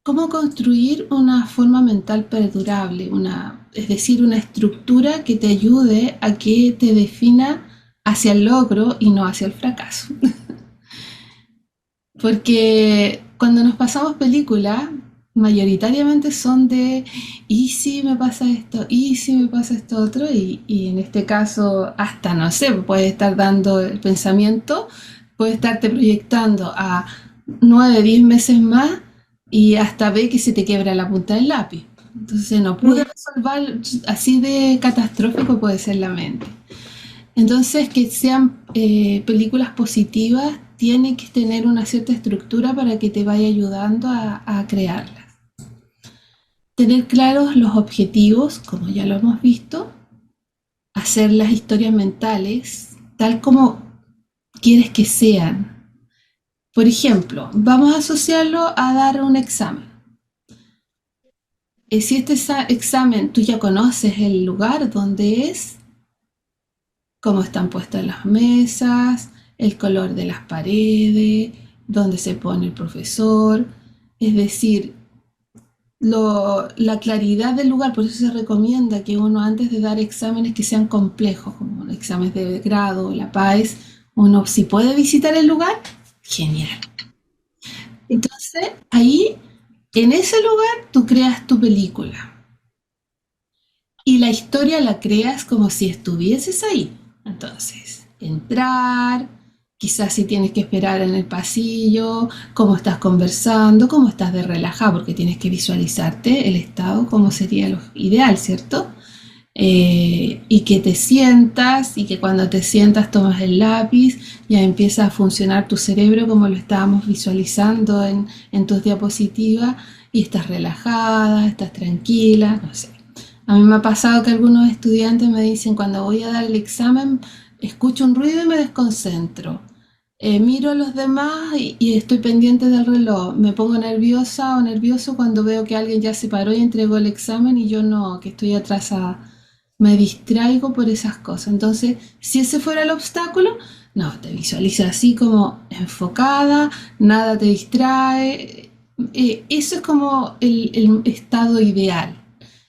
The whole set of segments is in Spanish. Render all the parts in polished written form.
cómo construir una forma mental perdurable, es decir, una estructura que te ayude a que te defina hacia el logro y no hacia el fracaso. Porque cuando nos pasamos películas, mayoritariamente son de, ¿y si me pasa esto? ¿Y si me pasa esto otro? Y en este caso, hasta no sé, puede estar dando el pensamiento, puede estarte proyectando a 9, 10 meses más y hasta ve que se te quiebra la punta del lápiz. Entonces no pude resolver, así de catastrófico puede ser la mente. Entonces, que sean películas positivas tiene que tener una cierta estructura para que te vaya ayudando a crearlas. Tener claros los objetivos, como ya lo hemos visto, hacer las historias mentales tal como quieres que sean. Por ejemplo, vamos a asociarlo a dar un examen. Si este examen tú ya conoces el lugar donde es, cómo están puestas las mesas, el color de las paredes, dónde se pone el profesor, es decir, la claridad del lugar. Por eso se recomienda que uno antes de dar exámenes que sean complejos, como exámenes de grado, la PAES, uno si puede visitar el lugar, genial. Entonces ahí, en ese lugar, tú creas tu película. Y la historia la creas como si estuvieses ahí. Entonces, entrar, quizás si tienes que esperar en el pasillo, cómo estás conversando, cómo estás de relajado, porque tienes que visualizarte el estado como sería lo ideal, ¿cierto? Y que te sientas y que cuando te sientas tomas el lápiz, ya empieza a funcionar tu cerebro como lo estábamos visualizando en tus diapositivas y estás relajada, estás tranquila, no sé. A mí me ha pasado que algunos estudiantes me dicen cuando voy a dar el examen, escucho un ruido y me desconcentro. Miro a los demás y estoy pendiente del reloj. Me pongo nerviosa o nervioso cuando veo que alguien ya se paró y entregó el examen y yo no, que estoy atrasada. Me distraigo por esas cosas. Entonces, si ese fuera el obstáculo, no, te visualizas así como enfocada, nada te distrae. Eso es como el estado ideal.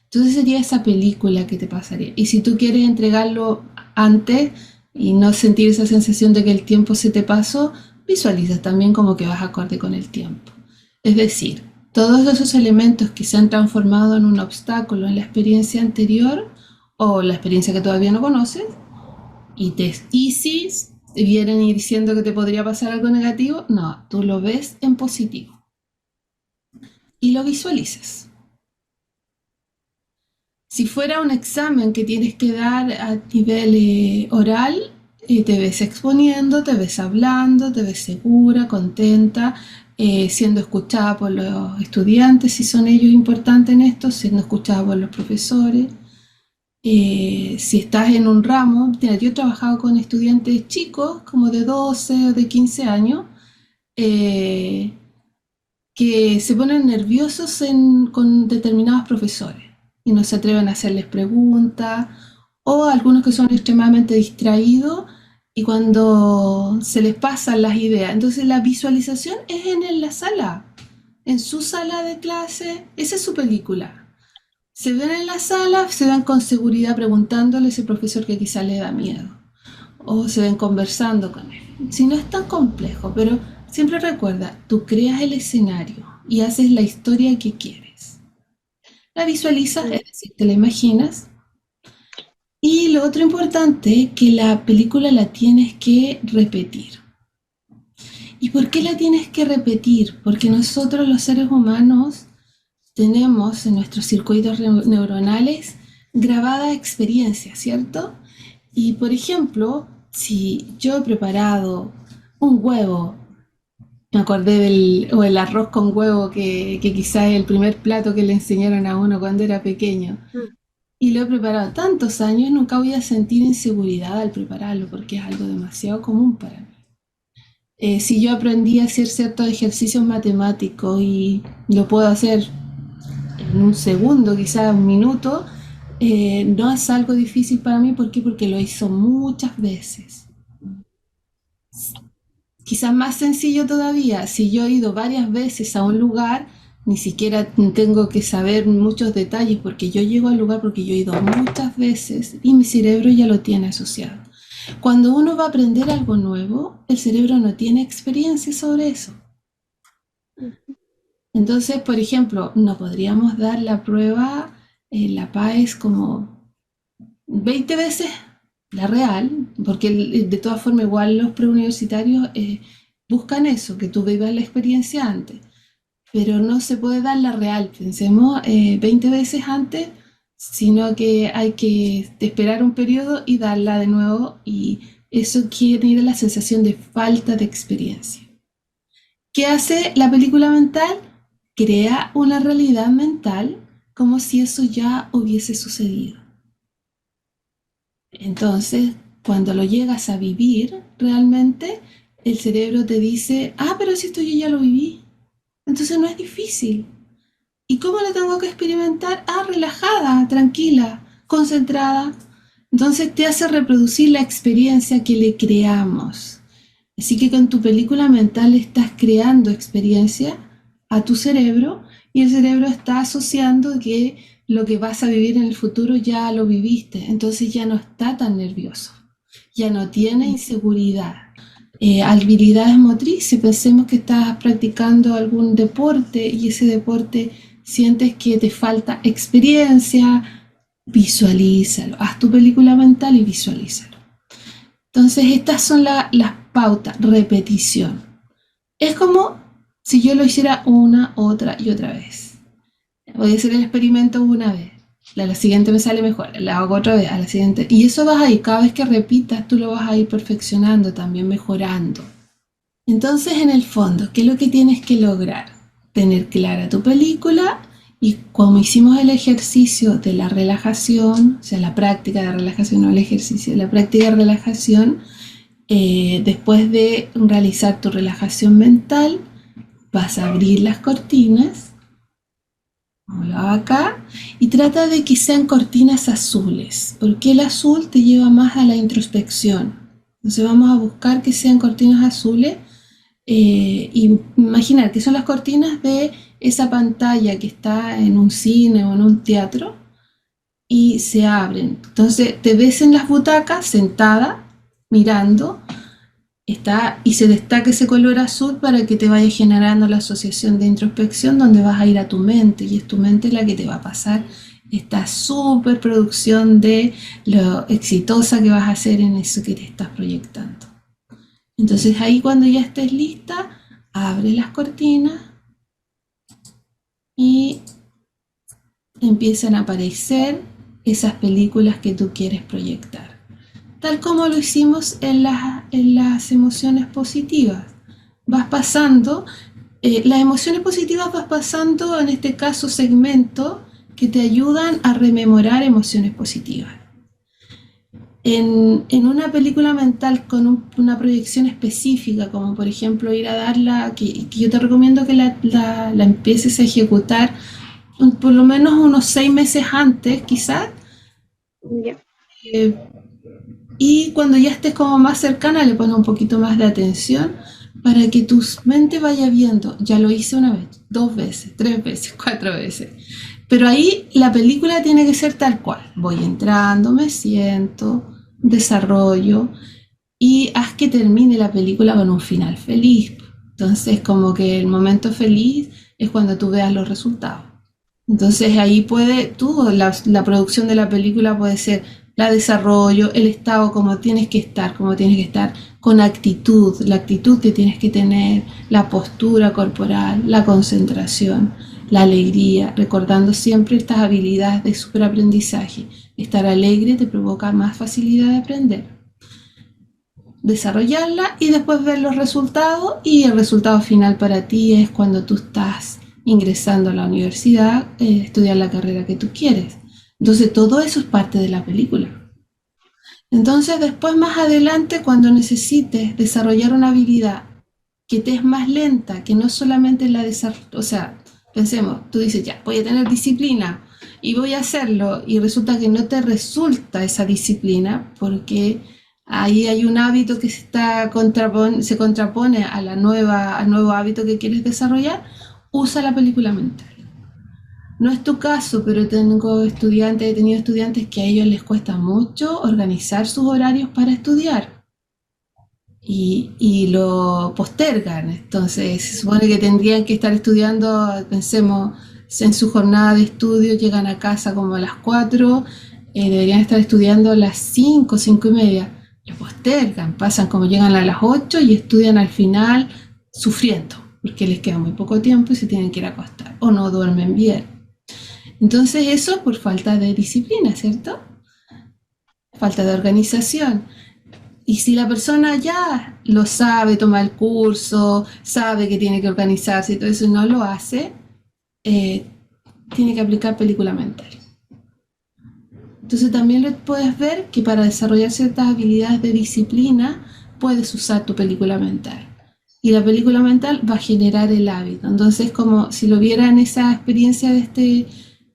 Entonces sería esa película que te pasaría. Y si tú quieres entregarlo antes y no sentir esa sensación de que el tiempo se te pasó, visualizas también como que vas acorde con el tiempo. Es decir, todos esos elementos que se han transformado en un obstáculo en la experiencia anterior o la experiencia que todavía no conoces, y si vienen diciendo que te podría pasar algo negativo, no, tú lo ves en positivo y lo visualizas. Si fuera un examen que tienes que dar a nivel oral, te ves exponiendo, te ves hablando, te ves segura, contenta, siendo escuchada por los estudiantes, si son ellos importantes en esto, siendo escuchada por los profesores. Si estás en un ramo, mira, yo he trabajado con estudiantes chicos, como de 12 o de 15 años, eh, que se ponen nerviosos con determinados profesores y no se atreven a hacerles preguntas, o algunos que son extremadamente distraídos y cuando se les pasan las ideas. Entonces la visualización es en la sala, en su sala de clase, esa es su película. Se ven en la sala, se ven con seguridad preguntándole a ese profesor que quizá le da miedo, o se ven conversando con él. Si no es tan complejo, pero siempre recuerda, tú creas el escenario y haces la historia que quieres. La visualizas, es decir, te la imaginas. Y lo otro importante, que la película la tienes que repetir. ¿Y por qué la tienes que repetir? Porque nosotros los seres humanos tenemos en nuestros circuitos neuronales grabadas experiencias, ¿cierto? Y por ejemplo, si yo he preparado un huevo, me acordé o el arroz con huevo que quizás es el primer plato que le enseñaron a uno cuando era pequeño, y lo he preparado tantos años, nunca voy a sentir inseguridad al prepararlo porque es algo demasiado común para mí. Si yo aprendí a hacer ciertos ejercicios matemáticos y lo puedo hacer en un segundo, quizás un minuto, no es algo difícil para mí. ¿Por qué? Porque lo hizo muchas veces. Quizás más sencillo todavía, si yo he ido varias veces a un lugar, Ni siquiera tengo que saber muchos detalles porque yo llego al lugar porque yo he ido muchas veces y mi cerebro ya lo tiene asociado. Cuando uno va a aprender algo nuevo, el cerebro no tiene experiencia sobre eso. Entonces, por ejemplo, no podríamos dar la prueba, la PAES como 20 veces la real, porque de todas formas igual los preuniversitarios buscan eso, que tú vivas la experiencia antes, pero no se puede dar la real, pensemos, 20 veces antes, sino que hay que esperar un periodo y darla de nuevo y eso genera la sensación de falta de experiencia. ¿Qué hace la película mental? Crea una realidad mental como si eso ya hubiese sucedido. Entonces, cuando lo llegas a vivir realmente, el cerebro te dice, ah, pero si esto yo ya lo viví. Entonces no es difícil. ¿Y cómo lo tengo que experimentar? Ah, relajada, tranquila, concentrada. Entonces te hace reproducir la experiencia que le creamos. Así que con tu película mental estás creando experiencia a tu cerebro y el cerebro está asociando que lo que vas a vivir en el futuro ya lo viviste, entonces ya no está tan nervioso, ya no tiene inseguridad. Habilidades motrices, pensemos que estás practicando algún deporte y ese deporte sientes que te falta experiencia, visualízalo, haz tu película mental y visualízalo. Entonces estas son las pautas, repetición. Es como si yo lo hiciera una, otra y otra vez. Voy a hacer el experimento una vez, la siguiente me sale mejor, la hago otra vez, a la siguiente. Y eso vas a ir, cada vez que repitas, tú lo vas a ir perfeccionando, también mejorando. Entonces, en el fondo, ¿qué es lo que tienes que lograr? Tener clara tu película y como hicimos el ejercicio de la relajación, o sea, la práctica de relajación, no el ejercicio, la práctica de relajación, después de realizar tu relajación mental, vas a abrir las cortinas, como lo hago acá, y trata de que sean cortinas azules, porque el azul te lleva más a la introspección. Entonces vamos a buscar que sean cortinas azules y imaginar que son las cortinas de esa pantalla que está en un cine o en un teatro y se abren. Entonces te ves en las butacas sentada mirando está, y se destaca ese color azul para que te vaya generando la asociación de introspección donde vas a ir a tu mente y es tu mente la que te va a pasar esta super producción de lo exitosa que vas a hacer en eso que te estás proyectando. Entonces ahí cuando ya estés lista, abre las cortinas y empiezan a aparecer esas películas que tú quieres proyectar. Tal como lo hicimos en las emociones positivas. Vas pasando, las emociones positivas vas pasando, en este caso, segmentos que te ayudan a rememorar emociones positivas. En una película mental con una proyección específica, como por ejemplo ir a darla, que yo te recomiendo que la empieces a ejecutar por lo menos unos 6 meses antes, quizás. Ya. Eh, y cuando ya estés como más cercana, le pones un poquito más de atención para que tu mente vaya viendo, ya lo hice una vez, 2 veces, 3 veces, 4 veces. Pero ahí la película tiene que ser tal cual. Voy entrando, me siento, desarrollo y haz que termine la película con un final feliz. Entonces, como que el momento feliz es cuando tú veas los resultados. Entonces ahí la producción de la película puede ser la desarrollo, el estado como tienes que estar con actitud, la actitud que tienes que tener, la postura corporal, la concentración, la alegría, recordando siempre estas habilidades de superaprendizaje. Estar alegre te provoca más facilidad de aprender. Desarrollarla y después ver los resultados y el resultado final para ti es cuando tú estás ingresando a la universidad, estudiar la carrera que tú quieres. Entonces todo eso es parte de la película. Entonces después más adelante cuando necesites desarrollar una habilidad que te es más lenta, que no solamente la desarrollo, o sea, pensemos, tú dices ya, voy a tener disciplina y voy a hacerlo y resulta que no te resulta esa disciplina porque ahí hay un hábito que se contrapone a al nuevo hábito que quieres desarrollar. usa la película mental. No es tu caso, pero he tenido estudiantes que a ellos les cuesta mucho organizar sus horarios para estudiar y lo postergan. Entonces, se supone que tendrían que estar estudiando, pensemos, en su jornada de estudio, llegan a casa como a las 4, deberían estar estudiando a las 5, 5 y media. Lo postergan, pasan como llegan a las 8 y estudian al final sufriendo, porque les queda muy poco tiempo y se tienen que ir a acostar o no duermen bien. Entonces eso por falta de disciplina, ¿cierto? Falta de organización. Y si la persona ya lo sabe, toma el curso, sabe que tiene que organizarse y todo eso y no lo hace, eh, tiene que aplicar película mental. Entonces también lo puedes ver que para desarrollar ciertas habilidades de disciplina puedes usar tu película mental. Y la película mental va a generar el hábito. Entonces como si lo vieran esa experiencia de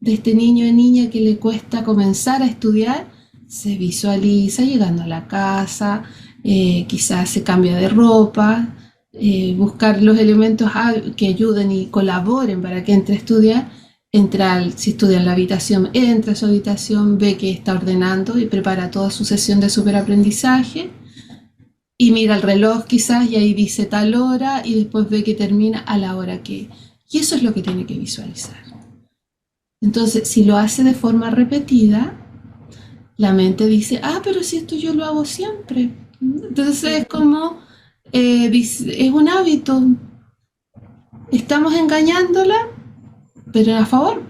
este niño o niña que le cuesta comenzar a estudiar, se visualiza llegando a la casa, quizás se cambia de ropa, buscar los elementos que ayuden y colaboren para que entre a estudiar. Entra, si estudia en la habitación, entra a su habitación, ve que está ordenando y prepara toda su sesión de superaprendizaje y mira el reloj quizás y ahí dice tal hora y después ve que termina a la hora que... Y eso es lo que tiene que visualizar. Entonces, si lo hace de forma repetida, la mente dice, ah, pero si esto yo lo hago siempre. Entonces es como, es un hábito. Estamos engañándola, pero a favor.